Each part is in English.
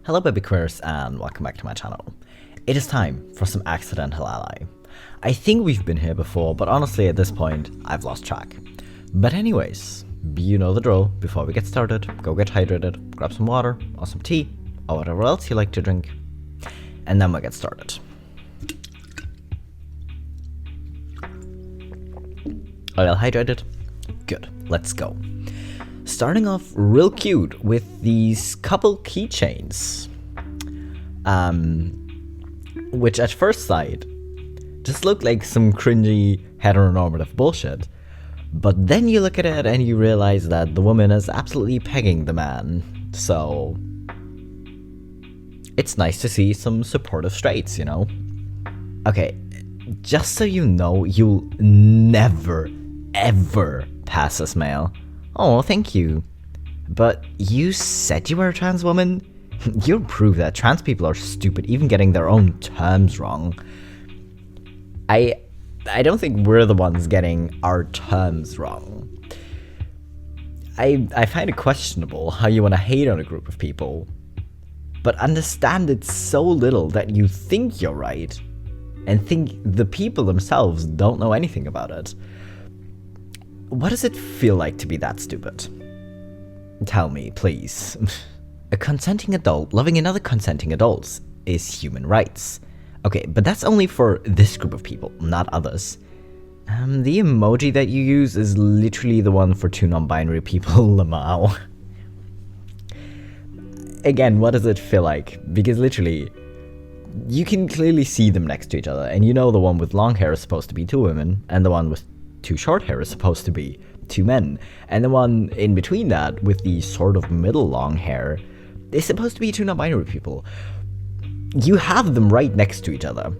Hello BabyQueers and welcome back to my channel. It is time for some accidental ally. I think we've been here before, but honestly at this point, I've lost track. But anyways, you know the drill. Before we get started, go get hydrated, grab some water, or some tea, or whatever else you like to drink, and then we'll get started. Are you all hydrated? Good, let's go. Starting off real cute with these couple keychains, which at first sight just look like some cringy heteronormative bullshit, but then you look at it and you realize that the woman is absolutely pegging the man, so it's nice to see some supportive straights, you know? Okay, just so you know, you'll never, ever pass as male. Oh, thank you. But you said you were a trans woman? You prove that trans people are stupid, even getting their own terms wrong. I don't think we're the ones getting our terms wrong. I find it questionable how you want to hate on a group of people, but understand it so little that you think you're right, and think the people themselves don't know anything about it. What does it feel like to be that stupid? Tell me, please. A consenting adult loving another consenting adult is human rights. Okay, but that's only for this group of people, not others. The emoji that you use is literally the one for two non-binary people, Lamau. Again, what does it feel like? Because literally, you can clearly see them next to each other, and you know the one with long hair is supposed to be two women, and the one with too short hair is supposed to be two men, and the one in between that with the sort of middle long hair is supposed to be two non-binary people. You have them right next to each other.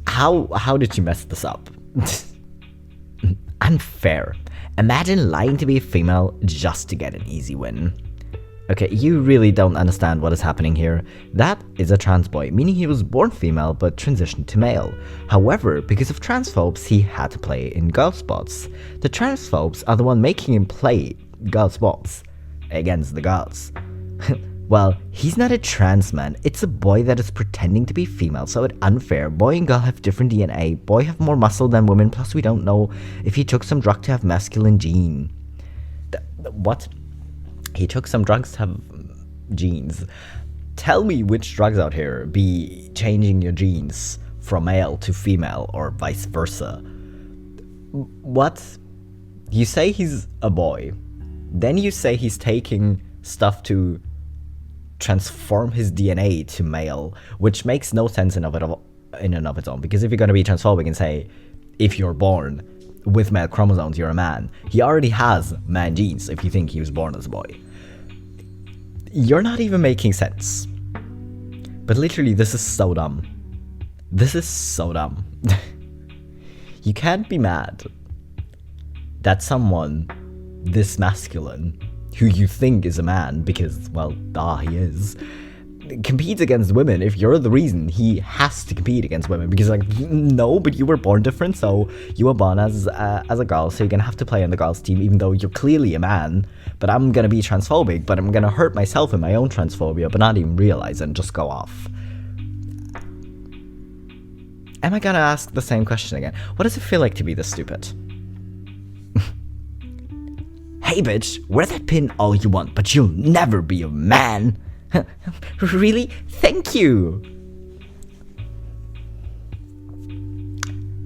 How did you mess this up? Unfair. Imagine lying to be a female just to get an easy win. Okay, you really don't understand what is happening here. That is a trans boy, meaning he was born female but transitioned to male. However, because of transphobes, he had to play in girl spots. The transphobes are the one making him play girl spots against the girls. Well, he's not a trans man, it's a boy that is pretending to be female, so it's unfair. Boy and girl have different DNA, boy have more muscle than women, plus we don't know if he took some drug to have masculine gene. What? He took some drugs to have genes. Tell me which drugs out here be changing your genes from male to female or vice versa. What? You say he's a boy, then you say he's taking stuff to transform his DNA to male, which makes no sense in and of its own, because if you're going to be transphobic and say if you're born with male chromosomes, you're a man. He already has man genes if you think he was born as a boy. You're not even making sense. But literally, this is so dumb. This is so dumb. You can't be mad that someone this masculine, who you think is a man, because, well, he is, competes against women if you're the reason he has to compete against women, because like, no, but you were born different, so you were born as a girl, so you're gonna have to play on the girls team even though you're clearly a man. But I'm gonna be transphobic, but I'm gonna hurt myself in my own transphobia but not even realize it and just go off. Am I gonna ask the same question again? What does it feel like to be this stupid? Hey bitch, wear that pin all you want, but you'll never be a man. Really? Thank you!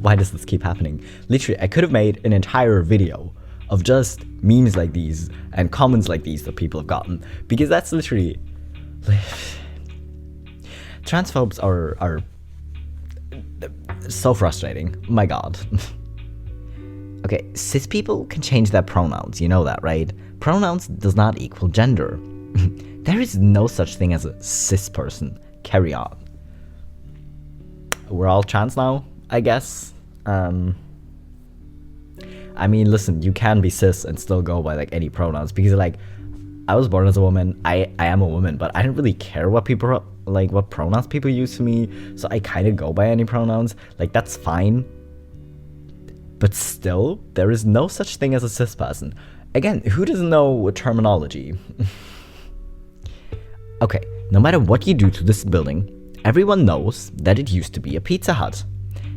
Why does this keep happening? Literally, I could have made an entire video of just memes like these and comments like these that people have gotten, because that's literally... Transphobes are so frustrating. My god. Okay, cis people can change their pronouns, you know that, right? Pronouns does not equal gender. There is no such thing as a cis person. Carry on. We're all trans now, I guess. I mean, listen, you can be cis and still go by like any pronouns, because like, I was born as a woman, I am a woman, but I don't really care what people like, what pronouns people use for me, so I kind of go by any pronouns. Like, that's fine. But still, there is no such thing as a cis person. Again, who doesn't know terminology? Okay, no matter what you do to this building, everyone knows that it used to be a Pizza Hut.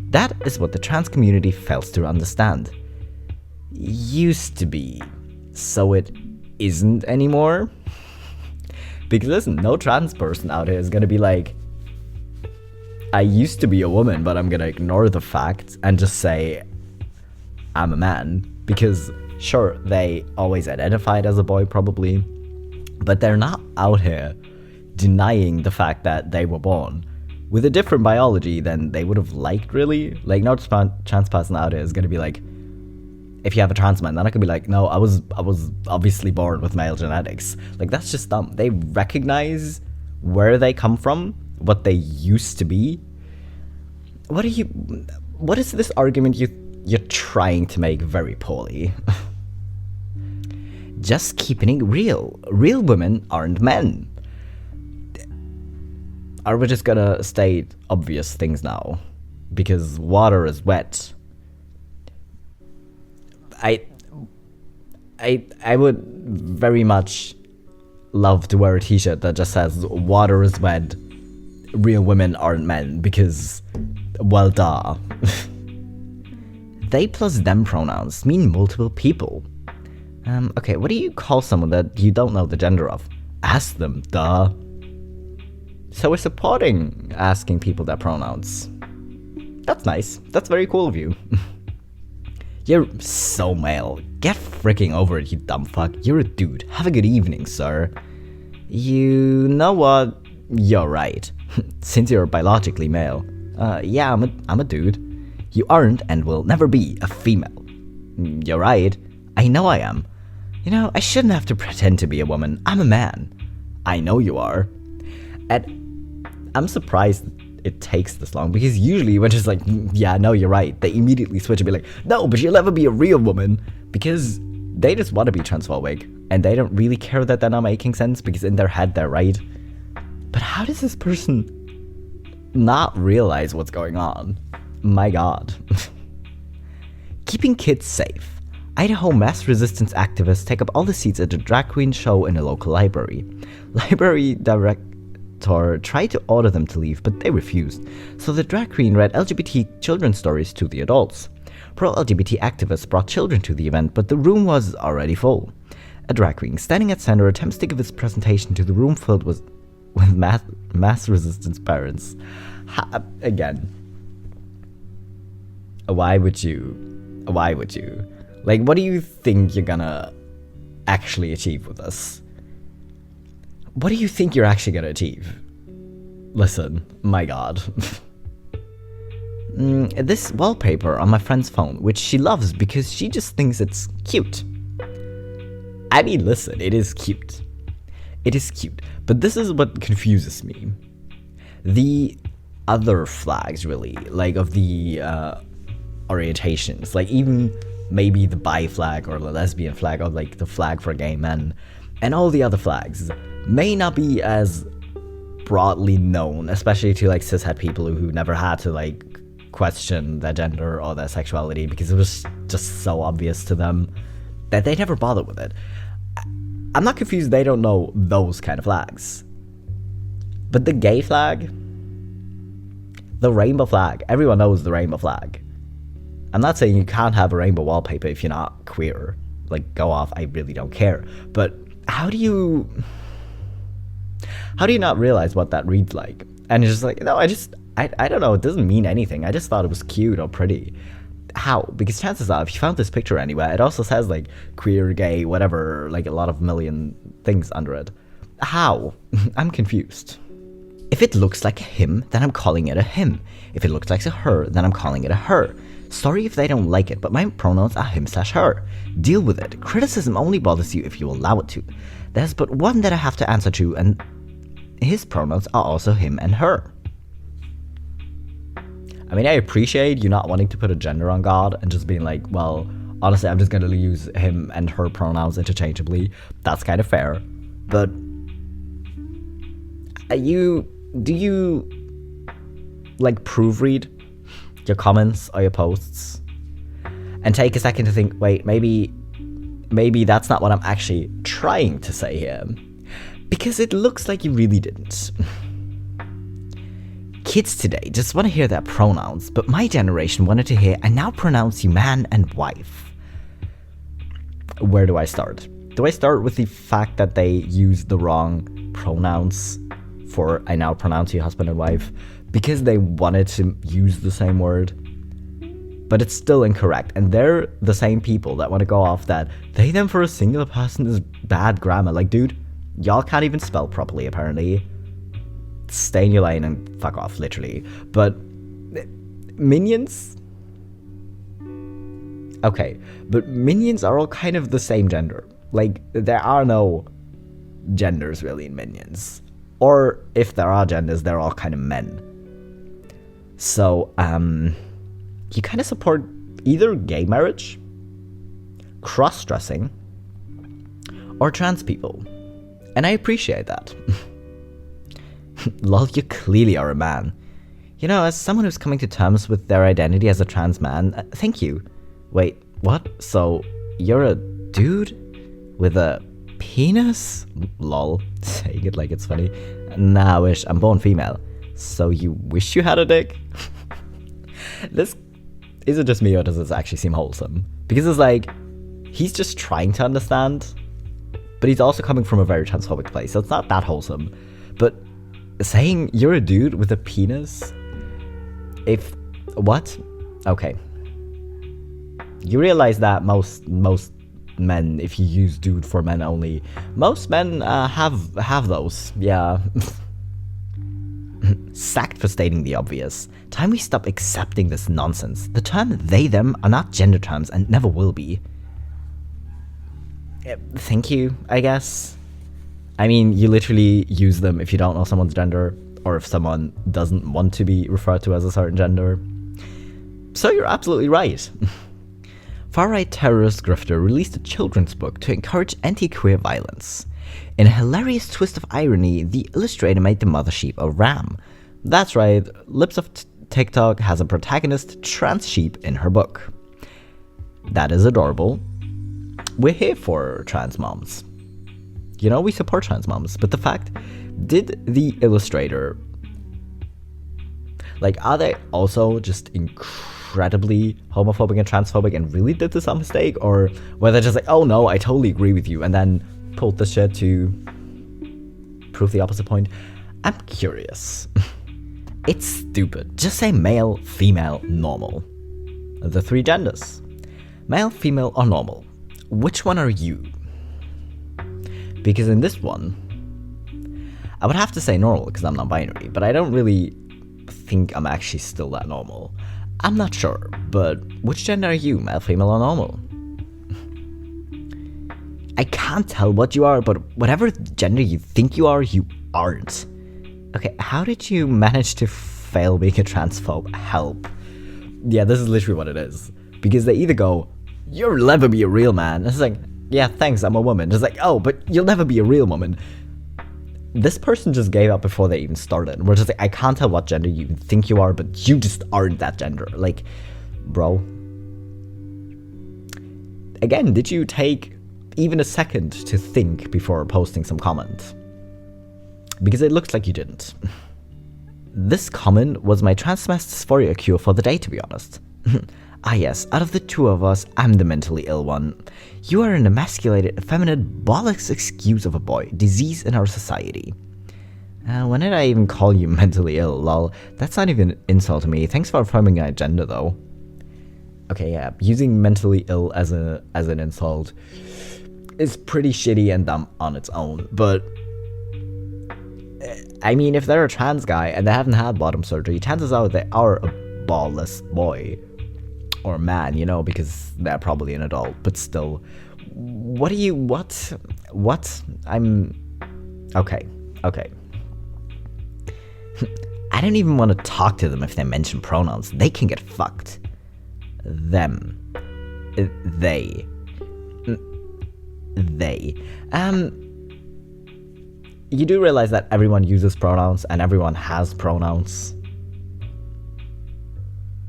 That is what the trans community fails to understand. Used to be. So it isn't anymore? Because listen, no trans person out here is gonna be like, I used to be a woman, but I'm gonna ignore the fact and just say I'm a man. Because sure, they always identified as a boy probably, but they're not out here denying the fact that they were born with a different biology than they would have liked, really. Like, no trans person out here is gonna be like, if you have a trans man, then I could be like, no, I was obviously born with male genetics. Like, that's just dumb. They recognize where they come from, what they used to be. What is this argument you're trying to make very poorly? Just keeping it real. Real women aren't men. Are we just gonna state obvious things now? Because water is wet. I would very much love to wear a t-shirt that just says water is wet, real women aren't men, because, well, duh. They plus them pronouns mean multiple people. Okay, what do you call someone that you don't know the gender of? Ask them, duh. So we're supporting asking people their pronouns. That's nice. That's very cool of you. You're so male. Get freaking over it, you dumb fuck. You're a dude. Have a good evening, sir. You know what? You're right. Since you're biologically male. Yeah, I'm a dude. You aren't and will never be a female. You're right. I know I am. You know, I shouldn't have to pretend to be a woman. I'm a man. I know you are. And I'm surprised it takes this long, because usually when just like, yeah, no, you're right, they immediately switch and be like, no, but you'll never be a real woman, because they just want to be transphobic, and they don't really care that they're not making sense, because in their head they're right. But how does this person not realize what's going on? My god. Keeping kids safe. Idaho mass resistance activists take up all the seats at a drag queen show in a local library. Library director tried to order them to leave, but they refused, so the drag queen read LGBT children's stories to the adults. Pro-LGBT activists brought children to the event, but the room was already full. A drag queen standing at center attempts to give his presentation to the room filled with mass resistance parents. Again, why would you? Like, what do you think you're gonna actually achieve with this? What do you think you're actually gonna achieve? Listen, my god. This wallpaper on my friend's phone, which she loves because she just thinks it's cute. I mean, listen, it is cute. It is cute. But this is what confuses me. The other flags, really, like of the orientations, like even maybe the bi flag or the lesbian flag or like the flag for gay men, and all the other flags may not be as broadly known, especially to like cishet people who never had to like question their gender or their sexuality because it was just so obvious to them that they never bothered with it. I'm not confused they don't know those kind of flags. But the gay flag, the rainbow flag, everyone knows the rainbow flag. I'm not saying you can't have a rainbow wallpaper if you're not queer. Like, go off, I really don't care. But how do you not realize what that reads like? And it's just like, no, I don't know, it doesn't mean anything. I just thought it was cute or pretty. How? Because chances are, if you found this picture anywhere, it also says like queer, gay, whatever, like a lot of million things under it. How? I'm confused. If it looks like a him, then I'm calling it a him. If it looks like a her, then I'm calling it a her. Sorry if they don't like it, but my pronouns are him/her. Deal with it. Criticism only bothers you if you allow it to. There's but one that I have to answer to, and his pronouns are also him and her. I mean, I appreciate you not wanting to put a gender on God and just being like, well, honestly, I'm just going to use him and her pronouns interchangeably. That's kind of fair. But do you like proofread your comments or your posts and take a second to think, wait, maybe that's not what I'm actually trying to say here? Because it looks like you really didn't. Kids today just want to hear their pronouns, but my generation wanted to hear, I now pronounce you man and wife. Where do I start? Do I start with the fact that they use the wrong pronouns for I now pronounce you husband and wife because they wanted to use the same word? But it's still incorrect, and they're the same people that want to go off that they them for a singular person is bad grammar. Like, dude, y'all can't even spell properly apparently. Stay in your lane and fuck off, literally. But minions? Okay, but minions are all kind of the same gender. Like, there are no genders really in minions. Or if there are genders, they're all kind of men. So, you kind of support either gay marriage, cross-dressing, or trans people. And I appreciate that. Lol, you clearly are a man. You know, as someone who's coming to terms with their identity as a trans man, thank you. Wait, what? So, you're a dude with a penis? Lol, saying it like it's funny. Nah, I wish. I'm born female. So you wish you had a dick? This, is it just me or does this actually seem wholesome? Because it's like, he's just trying to understand, but he's also coming from a very transphobic place, so it's not that wholesome. But saying you're a dude with a penis? What? Okay. You realize that most men, if you use dude for men only, most men have those, yeah. Sacked for stating the obvious. Time we stop accepting this nonsense. The term they, them are not gender terms and never will be. Thank you, I guess. I mean, you literally use them if you don't know someone's gender, or if someone doesn't want to be referred to as a certain gender. So you're absolutely right. Far-right terrorist grifter released a children's book to encourage anti-queer violence. In a hilarious twist of irony, the illustrator made the mother sheep a ram. That's right, Lips of TikTok has a protagonist trans sheep in her book. That is adorable. We're here for trans moms. You know, we support trans moms, but the fact, did the illustrator, like, are they also just incredibly homophobic and transphobic and really did this on mistake? Or were they just like, oh no, I totally agree with you, and then pulled this shit to prove the opposite point? I'm curious. It's stupid. Just say male, female, normal. The three genders. Male, female, or normal. Which one are you? Because in this one, I would have to say normal because I'm non-binary, but I don't really think I'm actually still that normal. I'm not sure, but which gender are you, male, female, or normal? I can't tell what you are, but whatever gender you think you aren't. Okay, how did you manage to fail being a transphobe? Help. Yeah, this is literally what it is. Because they either go, you'll never be a real man. And it's like, yeah, thanks, I'm a woman. It's like, oh, but you'll never be a real woman. This person just gave up before they even started. We're just like, I can't tell what gender you think you are, but you just aren't that gender. Like, bro. Again, did you take even a second to think before posting some comment? Because it looks like you didn't. This comment was my transmast dysphoria cure for the day, to be honest. Ah yes, out of the two of us, I'm the mentally ill one. You are an emasculated, effeminate, bollocks excuse of a boy, disease in our society. When did I even call you mentally ill, lol? That's not even an insult to me. Thanks for affirming my gender, though. Okay, yeah, using mentally ill as an insult is pretty shitty and dumb on its own, but I mean, if they're a trans guy and they haven't had bottom surgery, chances are they are a ballless boy. Or man, you know, because they're probably an adult, but still. What? Okay. I don't even want to talk to them if they mention pronouns. They can get fucked. Them. They. You do realize that everyone uses pronouns and everyone has pronouns.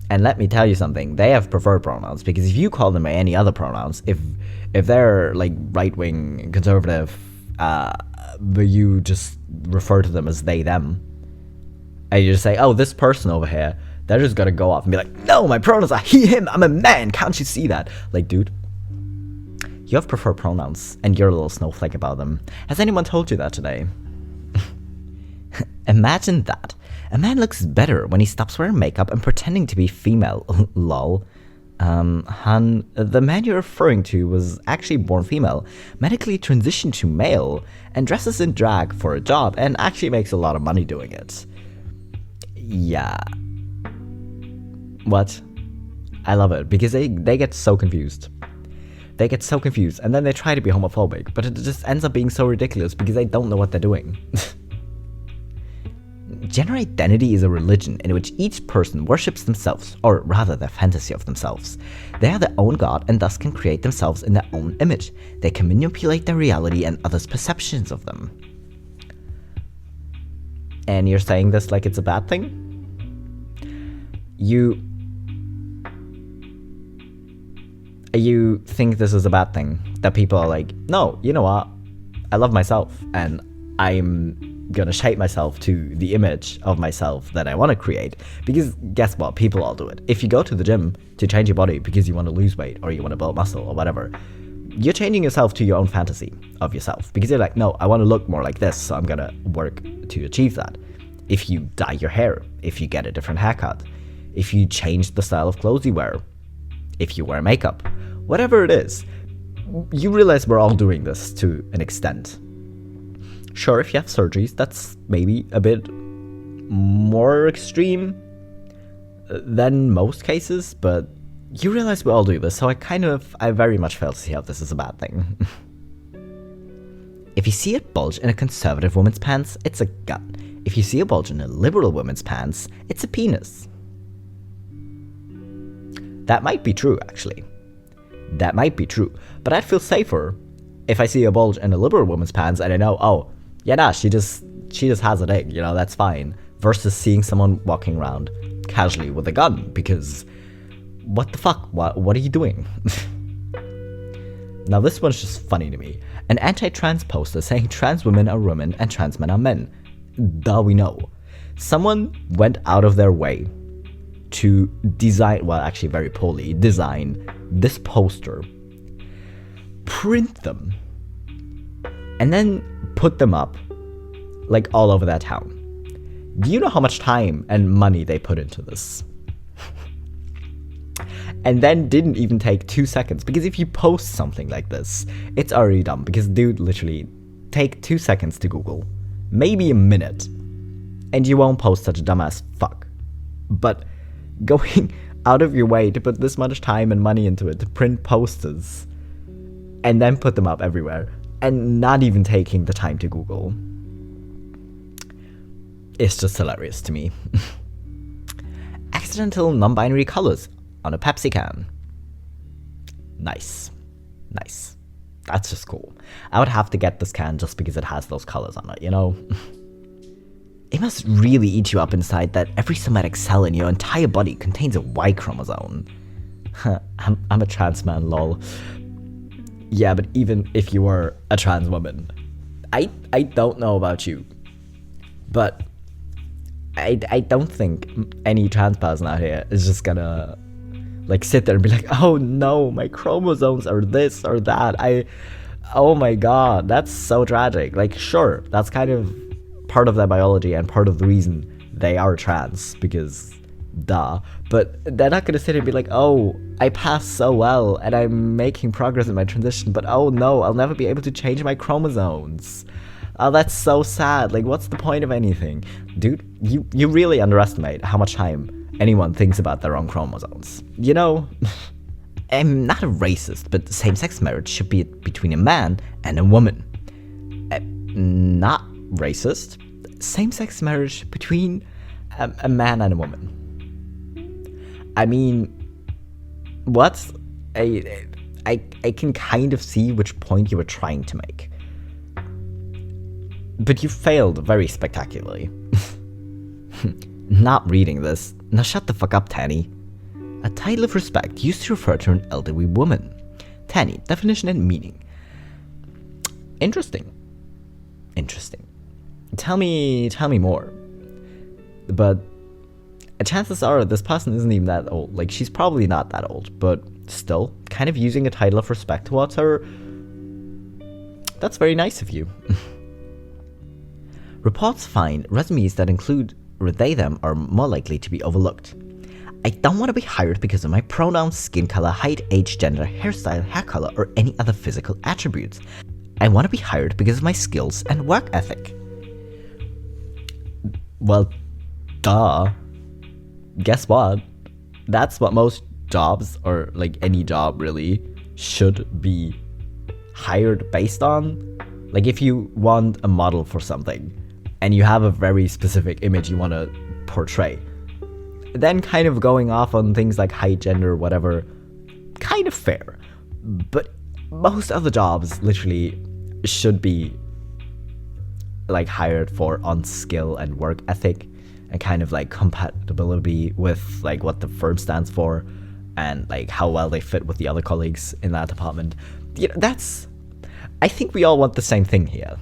And let me tell you something, they have preferred pronouns, because if you call them by any other pronouns, if they're like right-wing, conservative, but you just refer to them as they, them. And you just say, oh, this person over here, they're just gonna go off and be like, no, my pronouns are he, him, I'm a man, can't you see that? Like, dude, you have preferred pronouns, and you're a little snowflake about them. Has anyone told you that today? Imagine that. A man looks better when he stops wearing makeup and pretending to be female. Lol. Han, the man you're referring to was actually born female, medically transitioned to male, and dresses in drag for a job, and actually makes a lot of money doing it. Yeah. What? I love it, because they get so confused. They get so confused, and then they try to be homophobic, but it just ends up being so ridiculous because they don't know what they're doing. Gender identity is a religion in which each person worships themselves, or rather their fantasy of themselves. They are their own god and thus can create themselves in their own image. They can manipulate their reality and others' perceptions of them. And you're saying this like it's a bad thing? You think this is a bad thing? That people are like, no, you know what? I love myself and I'm gonna shape myself to the image of myself that I want to create. Because guess what? People all do it. If you go to the gym to change your body because you want to lose weight or you want to build muscle or whatever, you're changing yourself to your own fantasy of yourself. Because you're like, no, I want to look more like this, so I'm gonna work to achieve that. If you dye your hair, if you get a different haircut, if you change the style of clothes you wear, if you wear makeup, whatever it is, you realize we're all doing this to an extent. Sure, if you have surgeries, that's maybe a bit more extreme than most cases, but you realize we all do this, so I very much fail to see how this is a bad thing. If you see a bulge in a conservative woman's pants, it's a gut. If you see a bulge in a liberal woman's pants, it's a penis. That might be true, actually. That might be true, but I'd feel safer if I see a bulge in a liberal woman's pants and I know, oh, yeah, nah, she just has a dick, you know, that's fine. Versus seeing someone walking around casually with a gun, because what the fuck? What are you doing? Now this one's just funny to me. An anti-trans poster saying trans women are women and trans men are men. Duh, we know. Someone went out of their way to design, well, actually very poorly, design this poster, print them, and then put them up like all over that town. Do you know how much time and money they put into this? And then didn't even take 2 seconds, because if you post something like this, it's already done, because dude, literally take 2 seconds to Google, maybe a minute, and you won't post such a dumbass fuck. But going out of your way to put this much time and money into it to print posters and then put them up everywhere and not even taking the time to Google, it's just hilarious to me. Accidental non-binary colors on a Pepsi can. Nice. Nice. That's just cool. I would have to get this can just because it has those colors on it, you know? It must really eat you up inside that every somatic cell in your entire body contains a Y chromosome. I'm a trans man, lol. Yeah, but even if you were a trans woman, I don't know about you, but I don't think any trans person out here is just gonna like sit there and be like, oh no, my chromosomes are this or that. Oh my god, that's so tragic. Like, sure, that's kind of part of their biology and part of the reason they are trans, because duh. But they're not gonna sit here and be like, oh, I passed so well and I'm making progress in my transition, but oh no, I'll never be able to change my chromosomes. Oh, that's so sad. Like, what's the point of anything? Dude, you really underestimate how much time anyone thinks about their own chromosomes. You know, I'm not a racist, but same-sex marriage should be between a man and a woman. Not racist. Same-sex marriage between a man and a woman. I mean, what? I can kind of see which point you were trying to make. But you failed very spectacularly. Not reading this. Now shut the fuck up, Tanny. A title of respect used to refer to an elderly woman. Tanny, definition and meaning. Interesting. Interesting. Tell me more. But chances are this person isn't even that old. Like, she's probably not that old, but still, kind of using a title of respect towards her, that's very nice of you. Reports find resumes that include they, them are more likely to be overlooked. I don't want to be hired because of my pronouns, skin color, height, age, gender, hairstyle, hair color, or any other physical attributes. I want to be hired because of my skills and work ethic. Well, duh. Guess what? That's what most jobs, or like any job really, should be hired based on. Like, if you want a model for something and you have a very specific image you want to portray, then kind of going off on things like height, gender, whatever, kind of fair. But most other jobs literally should be like hired for on skill and work ethic and kind of like compatibility with like what the firm stands for and like how well they fit with the other colleagues in that department. You know, that's, I think we all want the same thing here.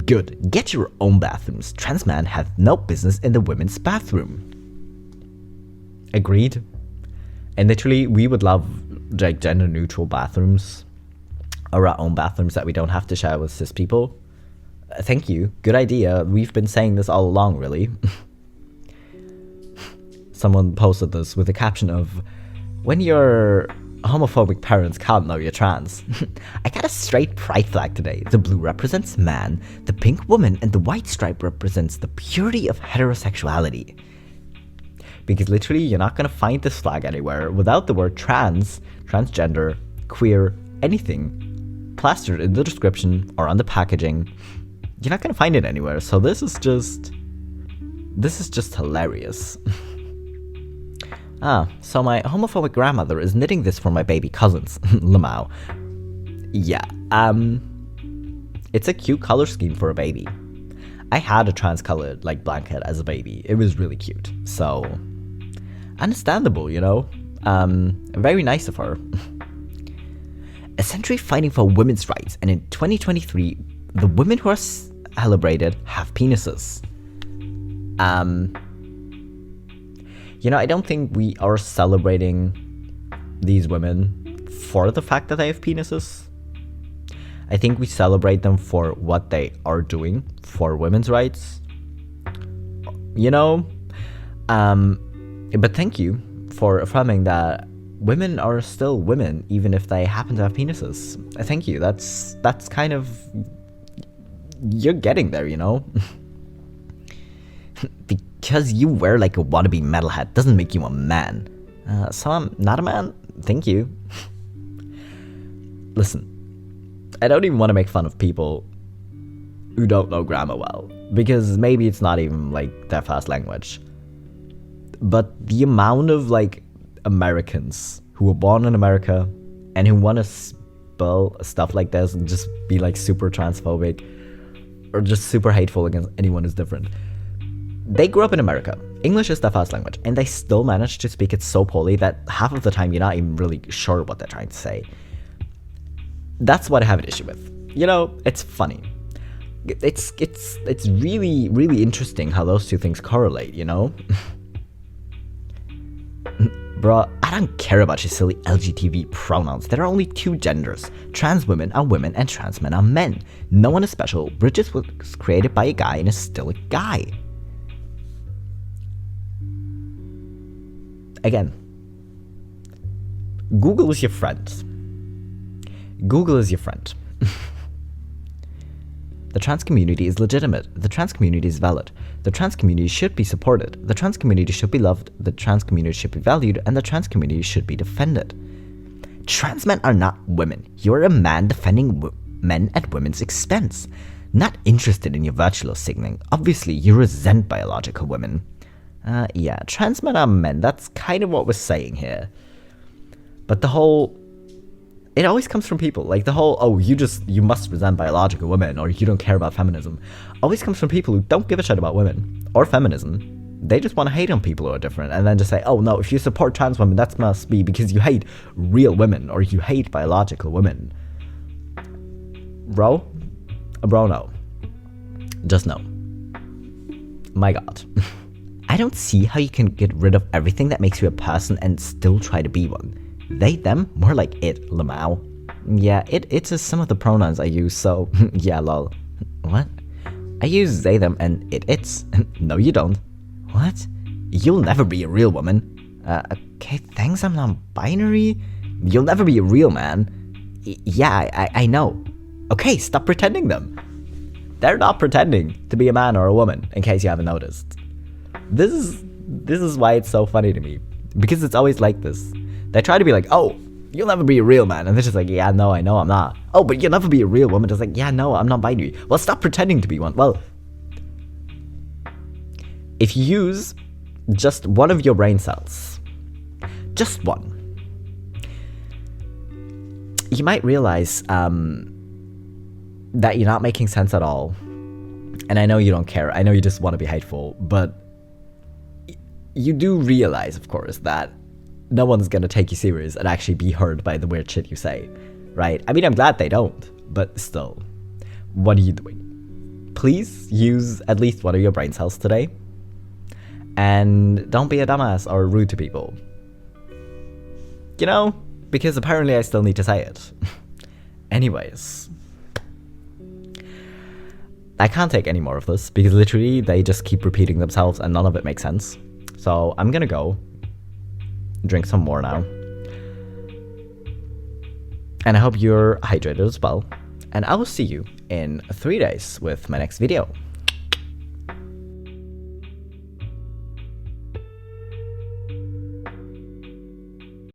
Good. Get your own bathrooms. Trans men have no business in the women's bathroom. Agreed. And literally, we would love like gender neutral bathrooms, or our own bathrooms that we don't have to share with cis people. Thank you. Good idea. We've been saying this all along, really. Someone posted this with a caption of, when your homophobic parents can't know you're trans. I got a straight pride flag today. The blue represents man, the pink woman, and the white stripe represents the purity of heterosexuality. Because literally, you're not gonna find this flag anywhere without the word trans, transgender, queer, anything plastered in the description or on the packaging. You're not gonna find it anywhere, so this is just hilarious. So my homophobic grandmother is knitting this for my baby cousins. Lamau. Yeah, it's a cute color scheme for a baby. I had a trans-colored, like, blanket as a baby. It was really cute. So, understandable, you know? Very nice of her. A century fighting for women's rights, and in 2023, the women who are celebrated have penises. You know, I don't think we are celebrating these women for the fact that they have penises. I think we celebrate them for what they are doing for women's rights. You know? But thank you for affirming that women are still women, even if they happen to have penises. Thank you. That's kind of... You're getting there, you know? Because you wear like a wannabe metalhead doesn't make you a man. So I'm not a man? Thank you. Listen, I don't even want to make fun of people who don't know grammar well, because maybe it's not even like their first language. But the amount of like Americans who were born in America and who want to spell stuff like this and just be like super transphobic or just super hateful against anyone who's different. They grew up in America. English is their first language, and they still manage to speak it so poorly that half of the time you're not even really sure what they're trying to say. That's what I have an issue with. You know, it's funny. It's really, really interesting how those two things correlate, you know? Bruh, I don't care about your silly LGBT pronouns. There are only two genders. Trans women are women and trans men are men. No one is special. Bridges was created by a guy and is still a guy. Again, Google is your friend. Google is your friend. The trans community is legitimate. The trans community is valid. The trans community should be supported. The trans community should be loved. The trans community should be valued. And the trans community should be defended. Trans men are not women. You're a man defending men at women's expense. Not interested in your virtual signaling. Obviously, you resent biological women. Yeah, trans men are men. That's kind of what we're saying here. But the whole... It always comes from people. Like the whole, oh, you must resent biological women or you don't care about feminism. Always comes from people who don't give a shit about women or feminism. They just want to hate on people who are different and then just say, oh no, if you support trans women, that must be because you hate real women or you hate biological women. Bro, Bro, no. Just no. My god. I don't see how you can get rid of everything that makes you a person and still try to be one. They, them, more like it, Lamau. Yeah, it's some of the pronouns I use, so yeah, lol. What? I use they, them, and it's. No, you don't. What? You'll never be a real woman. Okay, thanks, I'm non-binary. You'll never be a real man. Yeah, I know. Okay, stop pretending them. They're not pretending to be a man or a woman, in case you haven't noticed. This is why it's so funny to me. Because it's always like this. They try to be like, oh, you'll never be a real man. And they're just like, yeah, no, I know I'm not. Oh, but you'll never be a real woman. Just like, yeah, no, I'm not binary. Well, stop pretending to be one. Well, if you use just one of your brain cells, just one, you might realize that you're not making sense at all. And I know you don't care. I know you just want to be hateful. But you do realize, of course, that no one's going to take you serious and actually be hurt by the weird shit you say, right? I mean, I'm glad they don't. But still, what are you doing? Please use at least one of your brain cells today. And don't be a dumbass or rude to people. You know? Because apparently I still need to say it. Anyways. I can't take any more of this, because literally they just keep repeating themselves and none of it makes sense. So I'm gonna go drink some more now. And I hope you're hydrated as well. And I will see you in 3 days with my next video.